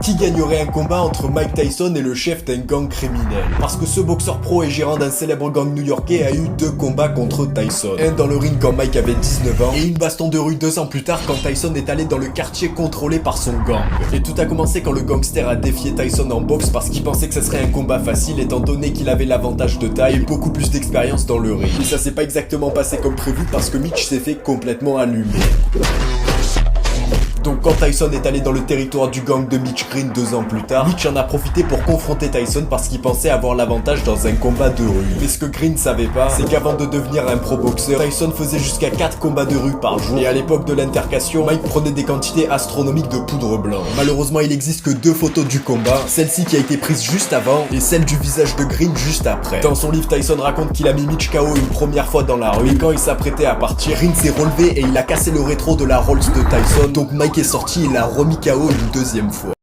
Qui gagnerait un combat entre Mike Tyson et le chef d'un gang criminel? Parce que ce boxeur pro et gérant d'un célèbre gang new-yorkais a eu 2 combats contre Tyson. Un dans le ring quand Mike avait 19 ans et une baston de rue 2 ans plus tard quand Tyson est allé dans le quartier contrôlé par son gang. Et tout a commencé quand le gangster a défié Tyson en boxe parce qu'il pensait que ce serait un combat facile étant donné qu'il avait l'avantage de taille et beaucoup plus d'expérience dans le ring. Et ça s'est pas exactement passé comme prévu parce que Mitch s'est fait complètement allumer. Donc quand Tyson est allé dans le territoire du gang de Mitch Green 2 ans plus tard, Mitch en a profité pour confronter Tyson parce qu'il pensait avoir l'avantage dans un combat de rue. Mais ce que Green savait pas, c'est qu'avant de devenir un pro boxeur, Tyson faisait jusqu'à 4 combats de rue par jour. Et à l'époque de l'intercation, Mike prenait des quantités astronomiques de poudre blanche. Malheureusement, il existe que 2 photos du combat, celle-ci qui a été prise juste avant et celle du visage de Green juste après. Dans son livre, Tyson raconte qu'il a mis Mitch KO une première fois dans la rue. Et quand il s'apprêtait à partir, Green s'est relevé et il a cassé le rétro de la Rolls de Tyson. Donc Mike est sorti et l'a remis KO une 2e fois.